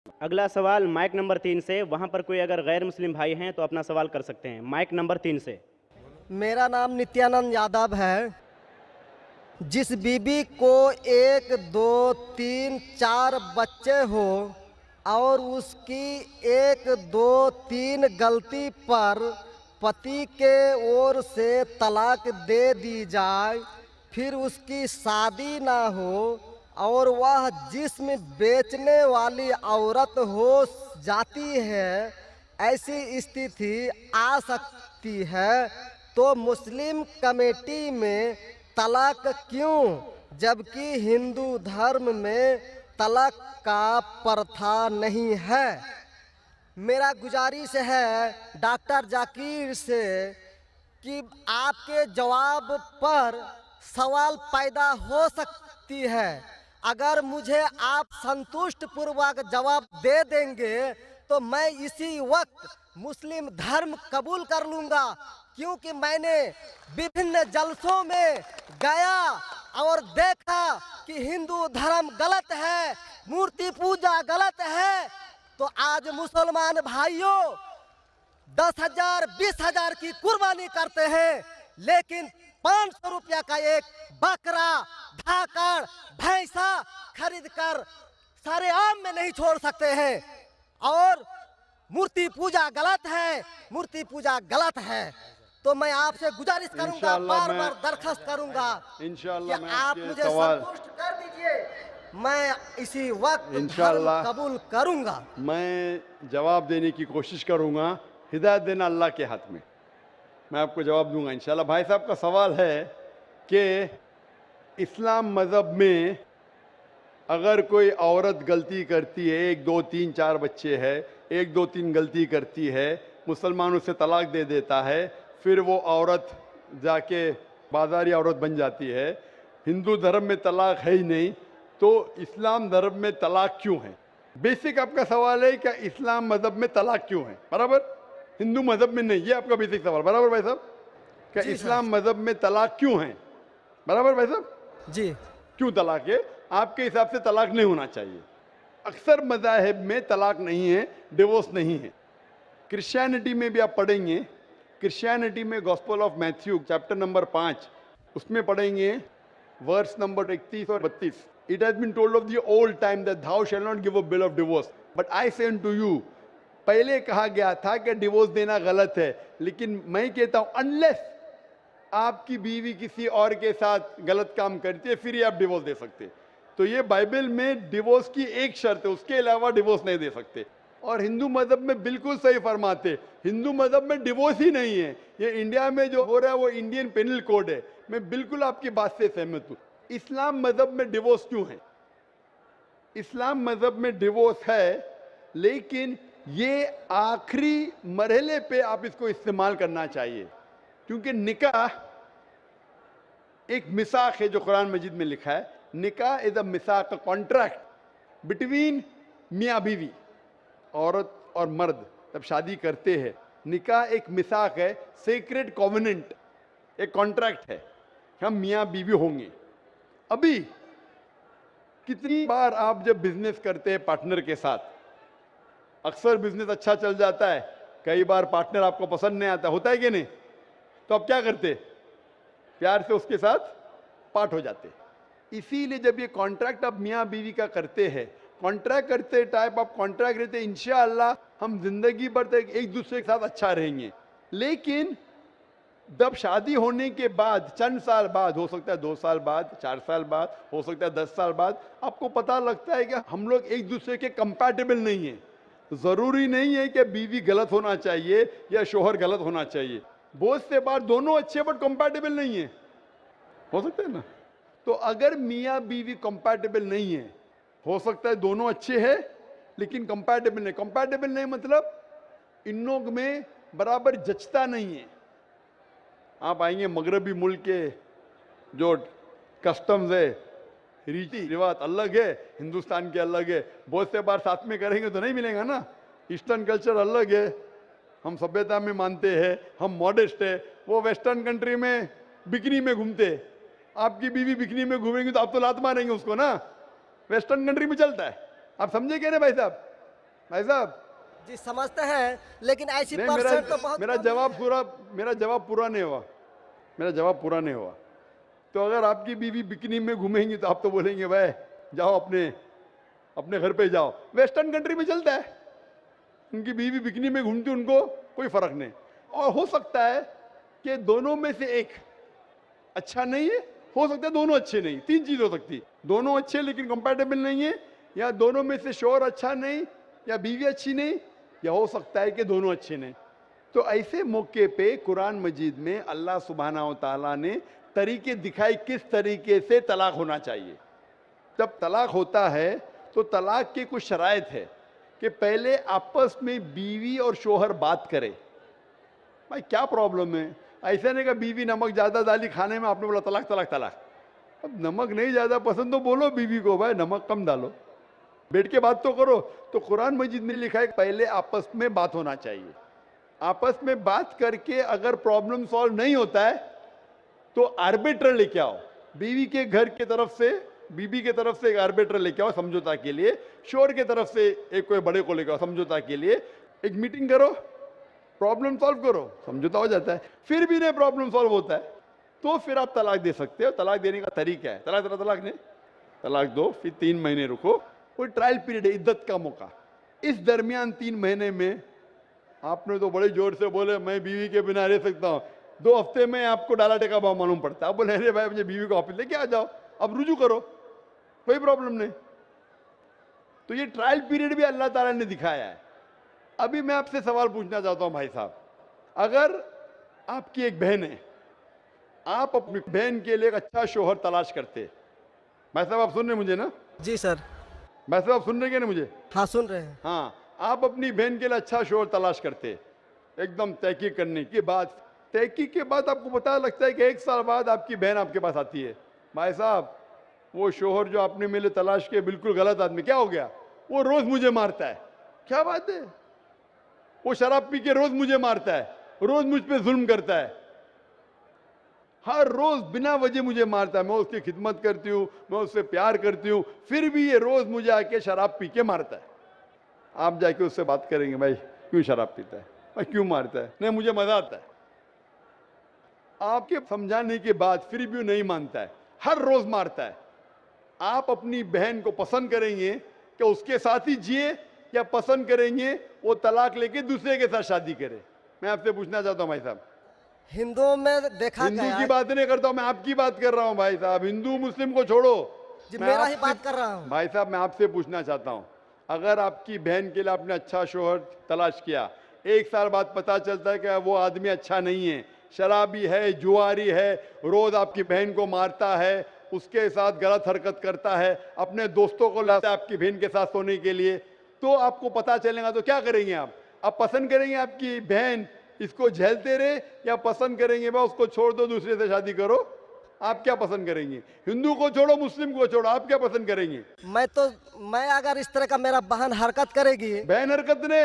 अगला सवाल mic number 3 से। वहां पर कोई अगर गैर मुस्लिम भाई हैं तो अपना सवाल कर सकते हैं। माइक नंबर 3 से। मेरा नाम नित्यानंद यादव है। जिस बीबी को 1 2 3 4 बच्चे हो और उसकी 1 2 3 गलती पर पति के ओर से तलाक दे दी जाए, फिर उसकी शादी ना हो और वह जिस्म बेचने वाली औरत हो जाती है, ऐसी स्थिति आ सकती है, तो मुस्लिम कमेटी में तलाक क्यों, जबकि हिंदू धर्म में तलाक का प्रथा नहीं है। मेरा गुजारिश है डॉक्टर जाकिर से कि आपके जवाब पर सवाल पैदा हो सकती है। अगर मुझे आप संतुष्ट पूर्वक जवाब दे देंगे तो मैं इसी वक्त मुस्लिम धर्म कबूल कर लूँगा, क्योंकि मैंने विभिन्न जलसों में गया और देखा कि हिंदू धर्म गलत है, मूर्ति पूजा गलत है। तो आज मुसलमान भाइयों 10,000 20,000 की कुर्बानी करते हैं, लेकिन 500 रुपया का एक बकरा, धाकड़, भैंसा खरीद कर सारे आम में नहीं छोड़ सकते हैं। और मूर्ति पूजा गलत है, मूर्ति पूजा गलत है। तो मैं आपसे गुजारिश करूंगा, बार बार दरखास्त करूंगा कि आप मुझे संतुष्ट कर दीजिए, मैं इसी वक्त धर्म कबूल करूंगा। मैं जवाब देने की कोशिश करूंगा। हिदायत देना अल्लाह के हाथ में, मैं आपको जवाब दूंगा इंशाल्लाह। भाई साहब का सवाल है कि इस्लाम मज़हब में अगर कोई औरत गलती करती है, 1 2 3 4 बच्चे हैं, 1 2 3 गलती करती है, मुसलमान उसे तलाक दे देता है, फिर वो औरत जाके बाजारी औरत बन जाती है। हिंदू धर्म में तलाक है ही नहीं, तो इस्लाम धर्म में तलाक क्यों है? बेसिक आपका सवाल है कि इस्लाम मज़हब में तलाक क्यों है, बराबर? हिंदू मज़हब में नहीं, ये आपका बेसिक सवाल, बराबर भाई साहब? क्या इस्लाम मज़हब में तलाक क्यों है, बराबर भाई साहब? जी। क्यों तलाक है? आपके हिसाब से तलाक नहीं होना चाहिए। अक्सर मज़ाहिब में तलाक नहीं है, डिवोर्स नहीं है। क्रिश्चियनिटी में भी आप पढ़ेंगे, क्रिश्चियनिटी में gospel of Matthew chapter number 5 उसमें पढ़ेंगे वर्स नंबर 31 और 32। It has been told of the old time that thou shall not give a bill of divorce, but I say unto you। पहले कहा गया था कि डिवोर्स देना गलत है, लेकिन मैं कहता हूं अनलेस आपकी बीवी किसी और के साथ गलत काम करती है, फिर ही आप डिवोर्स दे सकते। तो ये बाइबल में डिवोर्स की एक शर्त है, उसके अलावा डिवोर्स नहीं दे सकते। और हिंदू मज़हब में बिल्कुल सही फरमाते, हिंदू मज़हब में डिवोर्स ही नहीं है। ये इंडिया में जो हो रहा है वो इंडियन पेनल कोड है। मैं बिल्कुल आपकी बात से सहमत हूँ। इस्लाम मज़हब में डिवोर्स क्यों है? इस्लाम मज़हब में डिवोर्स है, लेकिन ये आखिरी मरहले पे आप इसको इस्तेमाल करना चाहिए, क्योंकि निकाह एक मिसाक है जो कुरान मजीद में लिखा है। निकाह इज अ मिसाक, कॉन्ट्रैक्ट बिटवीन मियाँ बीवी, औरत और मर्द तब शादी करते हैं। निकाह एक मिसाक है, सेक्रेड कॉवेनेंट, एक कॉन्ट्रैक्ट है, हम मियाँ बीवी होंगे। अभी कितनी बार आप जब बिजनेस करते हैं पार्टनर के साथ, अक्सर बिजनेस अच्छा चल जाता है, कई बार पार्टनर आपको पसंद नहीं आता, होता है कि नहीं? तो आप क्या करते? प्यार से उसके साथ पार्ट हो जाते। इसीलिए जब ये कॉन्ट्रैक्ट आप मियाँ बीवी का करते हैं, कॉन्ट्रैक्ट करते टाइप आप कॉन्ट्रैक्ट रहते, इंशाअल्लाह हम जिंदगी भर तक एक दूसरे के साथ अच्छा रहेंगे। लेकिन जब शादी होने के बाद चंद साल बाद, हो सकता है 2 साल बाद, 4 साल बाद, हो सकता है 10 साल बाद, आपको पता लगता है कि हम लोग एक दूसरे के कंपैटिबल नहीं है। जरूरी नहीं है कि बीवी गलत होना चाहिए या शोहर गलत होना चाहिए। बहुत से बार दोनों अच्छे बट कंपैटिबल नहीं है, हो सकता है ना? तो अगर मियाँ बीवी कंपैटिबल नहीं है, हो सकता है दोनों अच्छे हैं लेकिन कंपैटिबल नहीं। कंपैटिबल नहीं मतलब इन लोग में बराबर जचता नहीं है। आप आएंगे मगरबी मुल्क के जो कस्टम्स है, रीति रिवाज अलग है, हिंदुस्तान के अलग है। बहुत से बार साथ में करेंगे तो नहीं मिलेगा ना। ईस्टर्न कल्चर अलग है, हम सभ्यता में मानते हैं, हम मॉडेस्ट है। वो वेस्टर्न कंट्री में बिकनी में घूमते, आपकी बीवी बिकनी में घूमेंगी तो आप तो लात मारेंगे उसको ना। वेस्टर्न कंट्री में चलता है, आप समझे क्या ना भाई साहब? भाई साहब जी समझते हैं, लेकिन ऐसी नहीं, परसेंट तो बहुत मेरा कम जवाब है। पूरा मेरा जवाब पूरा नहीं हुआ। मेरा जवाब पूरा नहीं हुआ। तो अगर आपकी बीवी बिकनी में घूमेंगी तो आप तो बोलेंगे भाई जाओ अपने अपने घर पे जाओ। वेस्टर्न कंट्री में चलता है, उनकी बीवी बिकनी में घूमती, उनको कोई फर्क नहीं। और हो सकता है कि दोनों में से एक अच्छा नहीं है, हो सकता है दोनों अच्छे नहीं, तीन चीज हो सकती है। दोनों अच्छे लेकिन कंपैटिबल नहीं है, या दोनों में से शोहर अच्छा नहीं, या बीवी अच्छी नहीं, या हो सकता है कि दोनों अच्छे नहीं। तो ऐसे मौके पे कुरान मजीद में अल्लाह सुब्हाना व तआला ने तरीके दिखाए किस तरीके से तलाक होना चाहिए। जब तलाक होता है तो तलाक की कुछ शराइत है कि पहले आपस में बीवी और शोहर बात करें, भाई क्या प्रॉब्लम है। ऐसा नहीं कि बीवी नमक ज़्यादा डाली खाने में, आपने बोला तलाक तलाक तलाक। अब नमक नहीं ज़्यादा पसंद तो बोलो बीवी को भाई नमक कम डालो, बैठ के बात तो करो। तो कुरान मजीद में लिखा है पहले आपस में बात होना चाहिए। आपस में बात करके अगर प्रॉब्लम सॉल्व नहीं होता है तो आर्बिट्र लेके आओ, बीवी के घर की तरफ से, बीबी के तरफ से एक आर्बिट्र लेके आओ समझौता के लिए, शोहर के तरफ से एक कोई बड़े को लेके आओ समझौता के लिए। एक मीटिंग करो, प्रॉब्लम सॉल्व करो, समझौता हो जाता है। फिर भी नहीं प्रॉब्लम सॉल्व होता है तो फिर आप तलाक दे सकते हो। तलाक देने का तरीका है, तलाक तलाक तलाक नहीं, तलाक दो, फिर 3 महीने रुको, कोई ट्रायल पीरियड है, इद्दत का मौका। इस दरमियान 3 महीने में आपने तो बड़े जोर से बोले मैं बीवी के बिना रह सकता हूँ, 2 हफ्ते में आपको डाला टेका भाव मालूम पड़ता है। आप बोले अरे भाई मुझे बीवी को ऑफिस लेके आ जाओ, अब रुजू करो, कोई प्रॉब्लम नहीं। तो ये ट्रायल पीरियड भी अल्लाह ताला ने दिखाया है। अभी मैं आपसे सवाल पूछना चाहता हूं भाई साहब, अगर आपकी एक बहन है, आप अपनी बहन के लिए एक अच्छा शोहर तलाश करते, भाई साहब आप सुन रहे हैं मुझे ना? जी सर। भाई साहब आप सुन रहे हैं ना मुझे? हाँ सुन रहे हैं। हाँ, आप अपनी बहन के लिए अच्छा शोहर तलाश करते, एकदम तहकीक करने के बाद, तहकीक के बाद आपको पता लगता है कि 1 साल बाद आपकी बहन आपके पास आती है, भाई साहब वो शोहर जो आपने मेरे लिए तलाश किया बिल्कुल गलत आदमी, क्या हो गया? वो रोज मुझे मारता है। क्या बात है? वो शराब पी के रोज मुझे मारता है, रोज मुझ पे जुल्म करता है, हर रोज बिना वजह मुझे मारता है। मैं उसकी खिदमत करती हूँ, मैं उससे प्यार करती हूँ, फिर भी ये रोज मुझे आके शराब पी के मारता है। आप जाके उससे बात करेंगे भाई क्यों शराब पीता है, भाई क्यों मारता है? नहीं मुझे मजा आता है। आपके समझाने के बाद फिर भी वो नहीं मानता है, हर रोज मारता है। आप अपनी बहन को पसंद करेंगे कि उसके साथ ही जिए, या पसंद करेंगे वो तलाक लेके दूसरे के साथ शादी करे? मैं आपसे पूछना चाहता हूं भाई साहब। हिंदुओं में देखा हिंदू गया की है। बात नहीं करता हूं, मैं आपकी बात कर रहा हूं भाई साहब। हिंदू मुस्लिम को छोड़ो, जी मैं मेरा ही आपसे- बात कर रहा हूँ। भाई साहब मैं आपसे पूछना चाहता हूं, अगर आपकी बहन के लिए आपने अच्छा शोहर तलाश किया, 1 साल बाद पता चलता है कि वो आदमी अच्छा नहीं है, शराबी है, जुआरी है, रोज आपकी बहन को मारता है, उसके साथ गलत हरकत करता है, अपने दोस्तों को लाता है आपकी बहन के साथ सोने के लिए, तो आपको पता चलेगा तो क्या करेंगे आप पसंद करेंगे आपकी बहन इसको झेलते रहे, या पसंद करेंगे भाई उसको छोड़ दो दूसरे से शादी करो? आप क्या पसंद करेंगे? हिंदू को छोड़ो, मुस्लिम को छोड़ो, आप क्या पसंद करेंगे? मैं अगर इस तरह का मेरा बहन हरकत करेगी। बहन हरकत ने,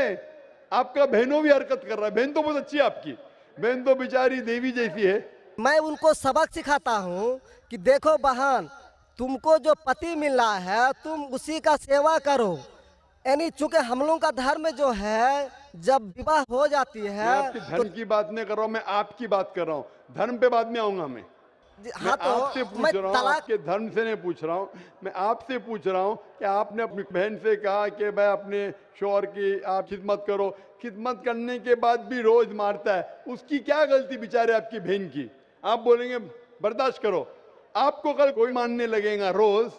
आपका बहनों भी हरकत कर रहा है। बहन तो बहुत अच्छी है आपकी, बहन तो बेचारी देवी जैसी है। मैं उनको सबक सिखाता हूँ कि देखो बहन, तुमको जो पति मिल रहा है तुम उसी का सेवा करो। यानी चूंकि हम लोगों का धर्म जो है, जब विवाह हो जाती मैं है आपकी धर्म की बात नहीं कर रहा हूं, मैं आपकी बात कर रहा हूं। धर्म पे बाद में आऊंगा मैं हाँ आपसे तो पूछ मैं रहा हूँ, तलाक आपके धर्म से नहीं पूछ रहा हूँ, मैं आपसे पूछ रहा हूँ कि आपने अपनी बहन से कहा कि भाई अपने शौहर की आप खिदमत करो, खिदमत करने के बाद भी रोज मारता है, उसकी क्या गलती बेचारे आपकी बहन की? आप बोलेंगे बर्दाश्त करो, आपको कल कोई मानने लगेगा, रोज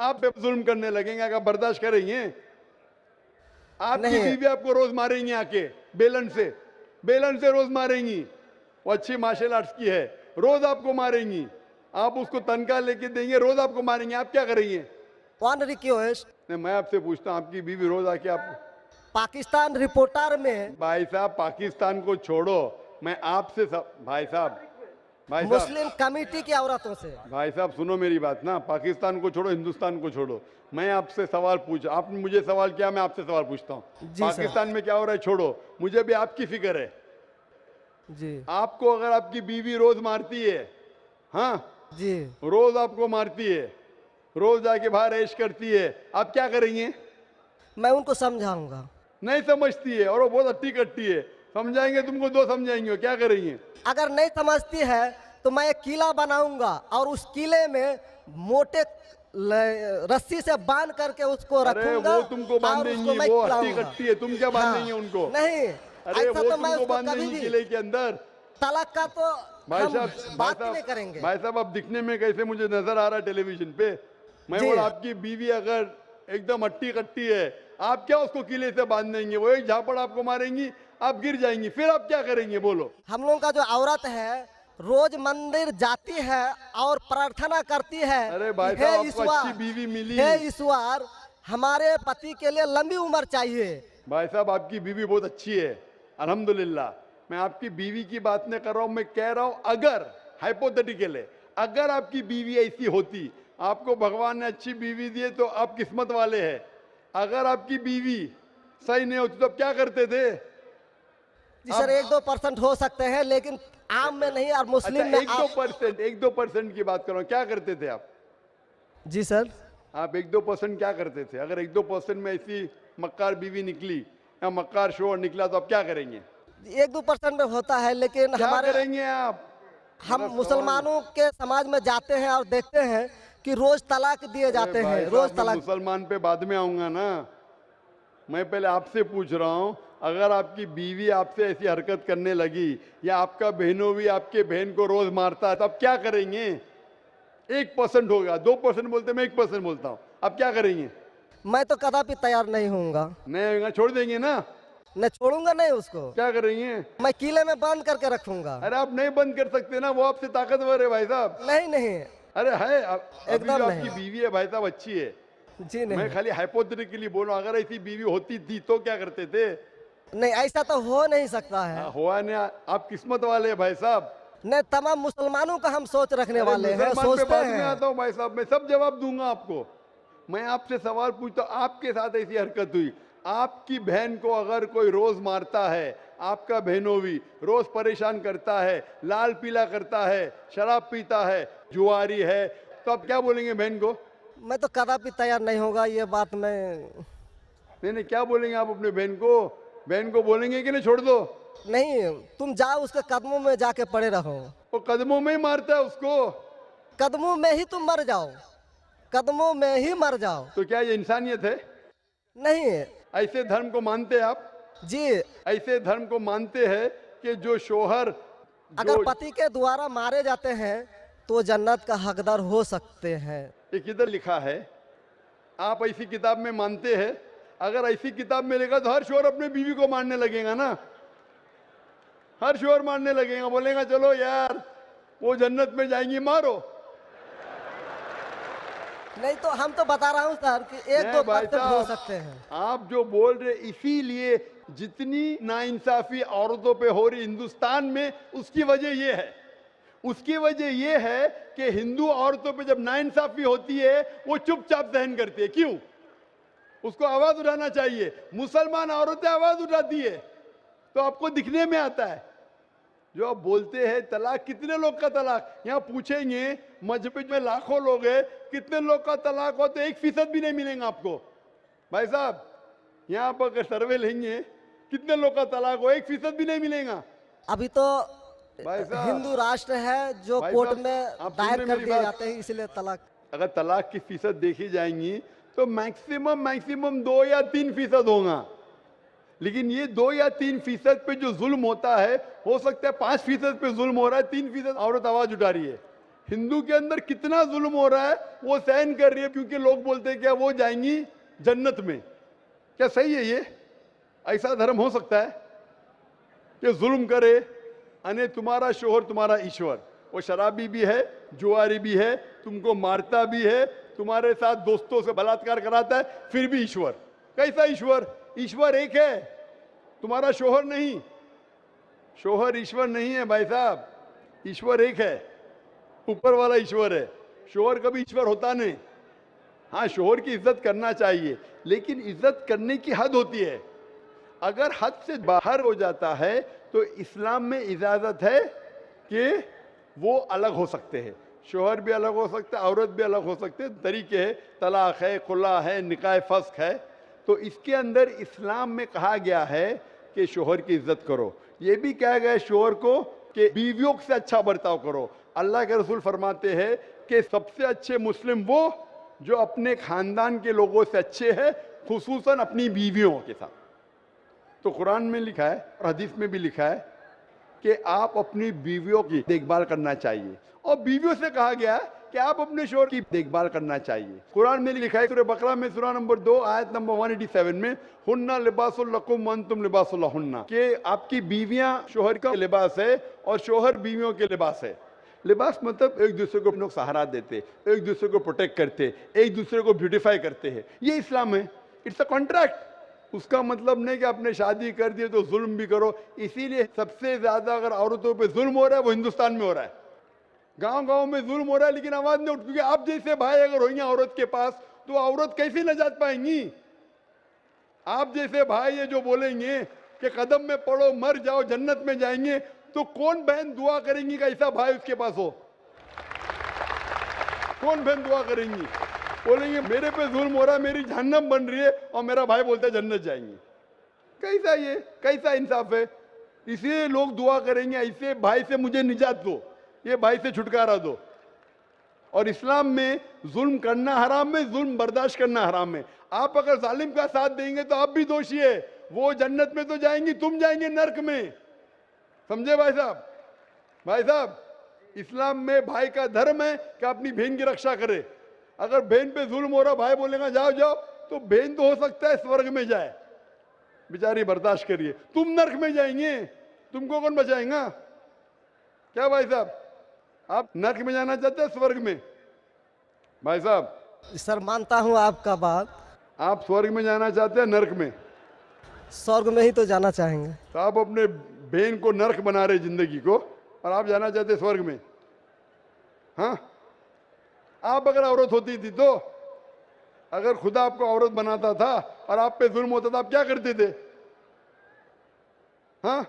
आप पे जुल्म करने लगेगा, क्या बर्दाश्त करेंगे? आपकी नहीं। बीवी आपको रोज मारेंगी आके बेलन से रोज मारेंगी। वो अच्छी मार्शल आर्ट्स की है, रोज आपको मारेंगी, आप उसको तनख्वाह लेके देंगे, रोज आपको मारेंगे, आप क्या करेंगे? वन रिक्वेस्ट, नहीं मैं आपसे पूछता हूँ, आपकी बीवी रोज आके आप, पाकिस्तान रिपोर्टर में भाई साहब पाकिस्तान को छोड़ो, मैं आपसे भाई साहब मुस्लिम कमेटी की औरतों से। भाई साहब सुनो मेरी बात ना, पाकिस्तान को छोड़ो, हिंदुस्तान को छोड़ो, मैं आपसे सवाल पूछ, आपने मुझे सवाल किया, मैं आपसे सवाल पूछता हूँ। जी सर। पाकिस्तान में क्या हो रहा है छोड़ो, मुझे भी आपकी फिक्र है। जी आपको अगर आपकी बीवी रोज मारती है, हाँ जी रोज आपको मारती है, रोज जाके बाहर ऐश करती है, आप क्या करेंगे? मैं उनको समझाऊंगा। नहीं समझती है और वो बहुत अट्टी कट्टी है। समझाएंगे तुमको, दो समझाएंगे, क्या करेंगे? अगर नहीं समझती है तो मैं एक किला बनाऊंगा और उस किले में मोटे रस्सी से बांध करके उसको अरे रखूंगा वो तुमको और बांधेंगी, उसको मैं वो अट्टी खिलाऊंगा। कट्टी है, तुम क्या बांधेंगे हाँ, उनको? नहीं, अरे ऐसा वो तो मैं तुमको उसको कभी बांधेंगी भी किले के अंदर। तलाक का तो भाई हम साहब, बात ही नहीं करेंगे। भाई साहब, आप दिखने में कैसे मुझे नजर आ रहा है टेलीविजन पे? मैं जी। बोला आपकी बीवी अगर एकदम अट्टी कट्टी है, आप क्या उसको किले से बांध देंगे? वो एक झापड़ आपको मारेंगी, आप गिर जाएंगी, फिर आप क्या करेंगे बोलो? हम लोगों का जो औरत है रोज मंदिर जाती है और प्रार्थना करती है, अरे भाई हे साहब, आपको ईश्वर, अच्छी बीवी मिली। हे ईश्वर, हमारे पति के लिए लंबी उम्र चाहिए। भाई साहब, आपकी बीवी बहुत अच्छी है, अल्हम्दुलिल्लाह। मैं आपकी बीवी की बात नहीं कर रहा हूं, मैं कह रहा हूं अगर हाइपोथेटिकल है, अगर आपकी बीवी ऐसी होती, आपको भगवान ने अच्छी बीवी दी है तो आप किस्मत वाले हैं। अगर आपकी बीवी सही नहीं होती तो आप क्या करते थे? जी सर, 1-2% हो सकते हैं लेकिन आम में नहीं, और मुस्लिम अच्छा, में 1-2% की बात कर रहा हूं, क्या करते थे आप? जी सर, आप 1-2% क्या करते थे? अगर 1-2% में ऐसी मक्कार बीवी निकली या मक्कार शोहर निकला तो आप क्या करेंगे? 1-2% में होता है लेकिन क्या हमारे करेंगे आप? हम मेरा मुसलमानों के समाज में जाते हैं और देखते हैं कि रोज तलाक दिए जाते अरे भाई हैं, साहब, रोज मैं तलाक। मुसलमान पे बाद में आऊंगा ना। मैं पहले आपसे पूछ रहा हूं, अगर आपकी बीवी आपसे ऐसी हरकत करने लगी या आपका बहनों भी आपके बहन को रोज मारता है तो आप क्या करेंगे? 1% होगा, 2% बोलते, मैं 1% बोलता हूं, आप क्या करेंगे? मैं तो कदापि तैयार नहीं होऊंगा, नहीं होगा, छोड़ देंगे ना? मैं छोड़ूंगा नहीं उसको, क्या करेंगे? मैं किले में बंद करके रखूंगा। अरे आप नहीं बंद कर सकते ना, वो आपसे ताकतवर है भाई साहब। नहीं नहीं, अरे है, अभी एकदम जो नहीं। आपकी बीवी है भाई साहब अच्छी है। जी मैं नहीं, खाली हाइपोथेटिकली बोल रहा हूं, अगर ऐसी बीवी होती थी तो क्या करते थे? नहीं ऐसा तो हो नहीं सकता है। हुआ नहीं, आप किस्मत वाले हैं भाई साहब। नहीं, तमाम मुसलमानों का हम सोच रखने अरे वाले हैं, मुसलमान पे सोचते बाद में हैं। आता हूँ भाई साहब, मैं सब जवाब दूंगा आपको। मैं आपसे सवाल पूछता हूं, आपके साथ ऐसी हरकत हुई, आपकी बहन को अगर कोई रोज मारता है, आपका बहनों भी रोज परेशान करता है, लाल पीला करता है, शराब पीता है, जुआरी है, तो आप क्या बोलेंगे बहन को? मैं तो कदापि तैयार नहीं होगा, ये बात मैं। नहीं, क्या बोलेंगे आप अपने बहन को? बहन को बोलेंगे कि नहीं छोड़ दो? नहीं, तुम जाओ उसके कदमों में जाके पड़े रहो, वो कदमों में ही मारता है उसको। कदमों में ही तुम मर जाओ, कदमों में ही मर जाओ। तो क्या ये इंसानियत है? नहीं ऐसे धर्म को मानते हैं आप? जी, ऐसे धर्म को मानते हैं कि जो शोहर अगर पति के द्वारा मारे जाते हैं तो जन्नत का हकदार हो सकते हैं। ये किधर लिखा है? आप ऐसी किताब में मानते हैं? अगर ऐसी किताब में लिखा तो हर शोहर अपने बीवी को मारने लगेगा ना, हर शोहर मारने लगेगा, बोलेगा चलो यार वो जन्नत में जाएंगी, मारो। नहीं तो हम तो बता रहा हूँ सर कि नहीं 1-2% भाई हो साहब, सकते हैं। आप जो बोल रहे, इसीलिए जितनी नाइंसाफी औरतों पे हो रही हिंदुस्तान में, उसकी वजह ये है, उसकी वजह ये है कि हिंदू औरतों पे जब नाइंसाफी होती है वो चुपचाप सहन करती है। क्यों? उसको आवाज उठाना चाहिए। मुसलमान औरतें आवाज उठाती है तो आपको दिखने में आता है। जो आप बोलते हैं तलाक, कितने लोग का तलाक, यहाँ पूछेंगे मजबूत में लाखों लोग हैं, कितने लोग का तलाक हो तो 1% भी नहीं मिलेगा आपको। भाई साहब, यहाँ पर अगर सर्वे लेंगे कितने लोग का तलाक हो, 1% भी नहीं मिलेगा। अभी तो भाई साहब, हिंदू राष्ट्र है जो भाई कोर्ट साहब, में आप दायर सुन रहे कर मेरी दिए बात? जाते हैं, इसलिए तलाक। अगर तलाक की फीसद देखी जाएंगी तो मैक्सिमम 2 या 3% होगा, लेकिन ये 2 या 3% पे जो जुल्म होता है, हो सकता है 5% पे जुल्म हो रहा है, 3% औरत आवाज उठा रही है। हिंदू के अंदर कितना जुल्म हो रहा है वो सहन कर रही है, क्योंकि लोग बोलते हैं क्या वो जाएंगी जन्नत में। क्या सही है ये? ऐसा धर्म हो सकता है कि जुल्म करे? अने तुम्हारा शोहर तुम्हारा ईश्वर, वो शराबी भी है, जुआरी भी है, तुमको मारता भी है, तुम्हारे साथ दोस्तों से बलात्कार कराता है, फिर भी ईश्वर। कैसा ईश्वर? ईश्वर एक है, तुम्हारा शोहर नहीं। शोहर ईश्वर नहीं है भाई साहब, ईश्वर एक है, ऊपर वाला ईश्वर है। शोहर कभी ईश्वर होता नहीं। हाँ, शोहर की इज्जत करना चाहिए, लेकिन इज्जत करने की हद होती है। अगर हद से बाहर हो जाता है तो इस्लाम में इजाजत है कि वो अलग हो सकते हैं। शोहर भी अलग हो सकता है, औरत भी अलग हो सकते हैं, तरीके है, तलाक है, खुला है, निकाह फस्क है, तो इसके अंदर इस्लाम में कहा गया है कि शोहर की इज्जत करो। ये भी कहा गया है शोहर को कि बीवियों से अच्छा बर्ताव करो। अल्लाह के रसूल फरमाते हैं कि सबसे अच्छे मुस्लिम वो जो अपने खानदान के लोगों से अच्छे हैं, खुसूसन अपनी बीवियों के साथ। तो कुरान में लिखा है और हदीस में भी लिखा है कि आप अपनी बीवियों की देखभाल करना चाहिए, और बीवियों से कहा गया है कि आप अपने शोहर की देखभाल करना चाहिए। कुरान में लिखा है सूरह बकरा में सूरह नंबर 2 आयत नंबर 187 में, हुन्ना लिबासुल लकुम व अंतुम लिबासुल लहुन्ना, कि आपकी बीवियां शोहर का लिबास है और शोहर बीवियों के लिबास है। लिबास मतलब एक दूसरे को लोग सहारा देते, एक दूसरे को प्रोटेक्ट करते, एक दूसरे को ब्यूटीफाई करते हैं, ये इस्लाम है। It's a contract. उसका मतलब नहीं कि आपने शादी कर दी तो जुल्म भी करो। इसीलिए सबसे ज्यादा अगर औरतों पे जुल्म हो रहा है वो हिंदुस्तान में हो रहा है। गांव गांव में जुल्म हो रहा है लेकिन आवाज नहीं उठ, क्योंकि आप जैसे भाई अगर होंगे औरत के पास तो औरत कैसे नजात पाएंगी। आप जैसे भाई ये जो बोलेंगे कि कदम में पड़ो मर जाओ जन्नत में जाएंगे, तो कौन बहन दुआ करेंगी कि ऐसा भाई उसके पास हो? कौन बहन दुआ करेंगी? बोलेंगे मेरे पे जुल्म हो रहा है, मेरी जहन्नम बन रही है, और मेरा भाई बोलता है जन्नत जाएंगे। कैसा ये, कैसा इंसाफ है? इसलिए लोग दुआ करेंगे ऐसे भाई से मुझे निजात दो, ये भाई से छुटकारा दो। और इस्लाम में जुल्म करना हराम है, जुल्म बर्दाश्त करना हराम है। आप अगर जालिम का साथ देंगे तो आप भी दोषी है। वो जन्नत में तो जाएंगी, तुम जाएंगे नरक में। समझे भाई साहब? भाई साहब, इस्लाम में भाई का धर्म है कि अपनी बहन की रक्षा करे। अगर बहन पे जुल्म हो रहा, भाई बोलेगा जाओ जाओ, तो बहन तो हो सकता है स्वर्ग में जाए, बेचारी बर्दाश्त करिए। तुम नरक में जाएंगे, तुमको कौन बचाएगा? क्या भाई साहब, आप नरक में जाना चाहते हैं स्वर्ग में? भाई साहब, सर मानता हूँ आपका बात। आप स्वर्ग में जाना चाहते हैं नरक में? स्वर्ग में ही तो जाना चाहेंगे। तो आप अपने बहन को नरक बना रहे जिंदगी को, और आप जाना चाहते स्वर्ग में? हाँ, आप अगर औरत होती थी तो, अगर खुदा आपको औरत बनाता था और आप पे जुल्म होता था, आप क्या करते थे? हाँ,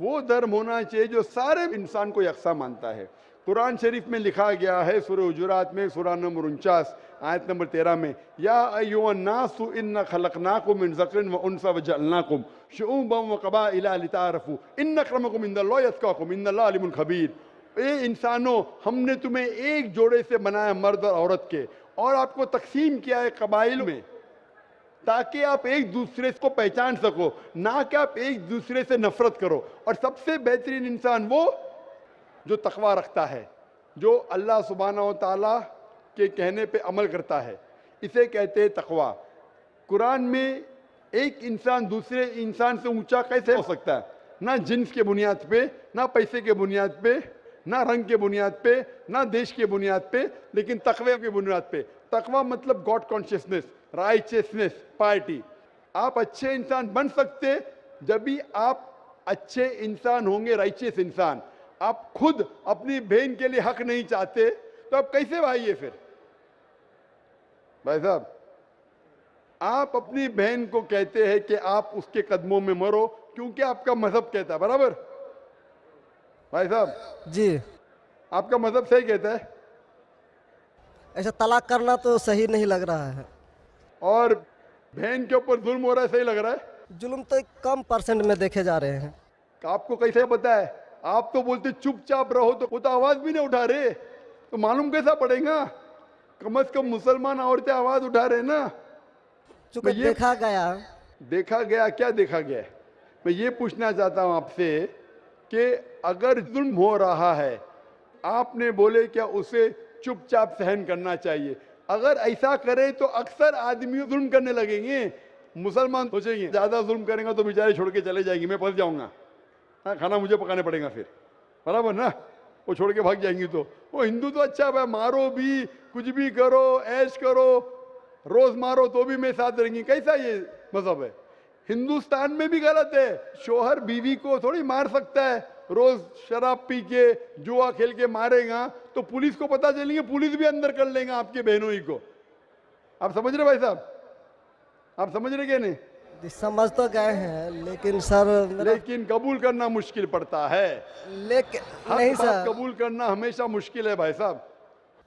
वो धर्म होना चाहिए जो सारे इंसान को यकसा मानता है। कुरान शरीफ में लिखा गया है सूरह हुजुरात में सूरह नंबर 49 आयत नंबर 13 में, या अय्युहन्नासु इन्ना खलकनाकुम मिन ज़करिन व उन्सा व जअलनाकुम शुऊबन व क़बाइला लिताअरफू इन्न अक्रमकुम इंदल्लाहि अत्क़ाकुम इन्नल्लाह अलीमुन खबीर। ए इंसानों, हमने तुम्हें एक जोड़े से बनाया मर्द और औरत के, और आपको तकसीम किया है कबाइल में, ताकि आप एक दूसरे को पहचान सको, ना कि आप एक दूसरे से नफरत करो। और सबसे बेहतरीन इंसान वो जो तकवा रखता है, जो अल्लाह सुब्हानहू व तआला के कहने पे अमल करता है, इसे कहते हैं तकवा। कुरान में एक इंसान दूसरे इंसान से ऊंचा कैसे हो सकता है? ना जिन्स के बुनियाद पे, ना पैसे के बुनियाद पे, ना रंग के बुनियाद पे, ना देश के बुनियाद पे, लेकिन तकवे के बुनियाद पे। तकवा मतलब गॉड कॉन्शियसनेस, राइचियसनेस, पार्टी। आप अच्छे इंसान बन सकते जब भी आप अच्छे इंसान होंगे, राइचियस इंसान। आप खुद अपनी बहन के लिए हक नहीं चाहते तो आप कैसे भाई है फिर? भाई साहब, आप अपनी बहन को कहते हैं कि आप उसके कदमों में मरो क्योंकि आपका मजहब कहता है, बराबर? भाई साहब जी, आपका मजहब सही कहता है। ऐसा तलाक करना तो सही नहीं लग रहा है। और बहन के ऊपर जुल्म हो रहा है, सही लग रहा है? जुल्म तो कम परसेंट में देखे जा रहे हैं। आपको कैसे पता है? आप तो बोलते चुपचाप रहो, तो वो तो आवाज भी नहीं उठा रहे, तो मालूम कैसा पड़ेगा? कम से कम मुसलमान औरतें आवाज उठा रहे ना। चूंकि देखा गया, क्या देखा गया है? मैं ये पूछना चाहता हूं आपसे कि अगर जुल्म हो रहा है, आपने बोले क्या उसे चुपचाप सहन करना चाहिए? अगर ऐसा करे तो अक्सर आदमी जुल्म करने लगेंगे। मुसलमान सोचेंगे ज्यादा जुल्म करेंगे तो बेचारे छोड़ के चले जाएंगे, मैं फंस जाऊंगा, हाँ खाना मुझे पकाने पड़ेगा फिर, बराबर ना? वो छोड़ के भाग जाएंगी। तो वो हिंदू तो अच्छा है, मारो भी, कुछ भी करो, ऐश करो, रोज मारो तो भी मैं साथ रहेंगी। कैसा ये मजहब है? हिंदुस्तान में भी गलत है। शोहर बीवी को थोड़ी मार सकता है। रोज शराब पी के जुआ खेल के मारेगा तो पुलिस को पता चलेंगे, पुलिस भी अंदर कर लेगा आपके बहनों ही को। आप समझ रहे भाई साहब? आप समझ रहे क्या? नहीं समझ तो गए हैं, लेकिन सर लेकिन कबूल करना मुश्किल पड़ता है। लेकिन हक नहीं बात सर, कबूल करना हमेशा मुश्किल है भाई साहब।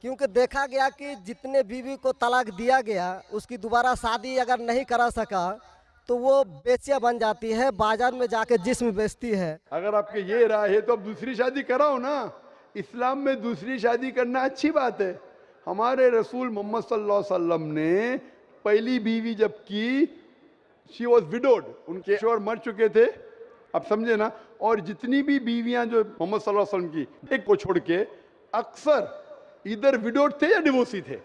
क्योंकि देखा गया कि जितने बीवी को तलाक दिया गया उसकी दोबारा शादी अगर नहीं करा सका तो वो बेचिया बन जाती है, बाजार में जाके जिस्म बेचती है। अगर आपके ये राय है तो अब दूसरी शादी कराओ ना। इस्लाम में दूसरी शादी करना अच्छी बात है। हमारे रसूल मोहम्मद सल्लल्लाहु अलैहि वसल्लम ने पहली बीवी जब की, शी वॉज विडोड, उनके शोहर मर चुके थे, आप समझे ना। और जितनी भी बीवियां जो मोहम्मद सल्लल्लाहु अलैहि वसल्लम की, एक को छोड़ के अक्सर इधर विडोड थे या डिवोर्सी थे,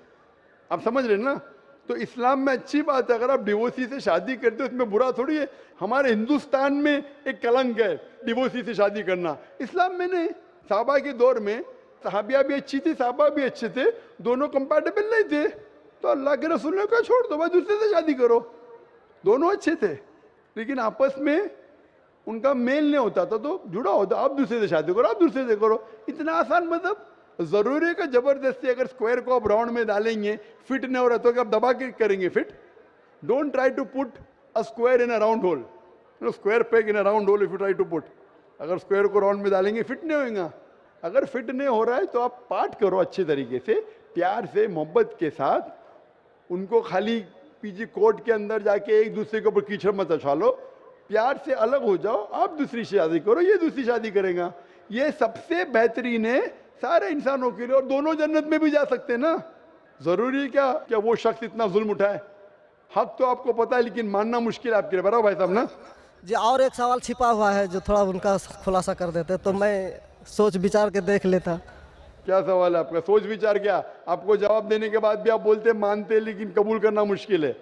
आप समझ रहे ना। तो इस्लाम में अच्छी बात है, अगर आप डिवोर्सी से शादी करते हो उसमें बुरा थोड़ी है। हमारे हिंदुस्तान में एक कलंक है डिवोर्सी से शादी करना, इस्लाम में नहीं। साहबा के दौर में सहाबिया भी अच्छी थी, साहबा भी अच्छे थे, दोनों कंपैटिबल नहीं थे, तो अल्लाह के रसूल ने कहा छोड़ दो भाई, दूसरे से शादी करो। दोनों अच्छे थे लेकिन आपस में उनका मेल नहीं होता था, तो जुड़ा होता, आप दूसरे से शादी करो, आप दूसरे से करो। इतना आसान मतलब जरूरी है कि जबरदस्ती अगर स्क्वायर को आप राउंड में डालेंगे, फिट नहीं हो रहा तो क्या आप दबा के करेंगे fit? Don't try to put a square in a round hole, square peg in a round hole if you try to put. अगर स्क्वायर को राउंड में डालेंगे फिट नहीं होगा। अगर फिट नहीं हो रहा है तो आप पार्ट करो अच्छे तरीके से, प्यार से, मोहब्बत के साथ। उनको खाली पीछे कोर्ट के अंदर जाके एक दूसरे के ऊपर कीचड़ मत उछालो, प्यार से अलग हो जाओ, आप दूसरी शादी करो, ये दूसरी शादी करेगा। ये सबसे बेहतरीन है सारे इंसानों के लिए, और दोनों जन्नत में भी जा सकते हैं ना। जरूरी है क्या वो शख्स इतना जुल्म उठाए? हक तो आपको पता है लेकिन मानना मुश्किल है आपके लिए, बराबर भाई साहब ना। जी और एक सवाल छिपा हुआ है जो थोड़ा उनका खुलासा कर देते तो मैं सोच विचार के देख लेता। क्या सवाल है आपका? सोच विचार क्या? आपको जवाब देने के बाद भी आप बोलते मानते लेकिन कबूल करना मुश्किल है।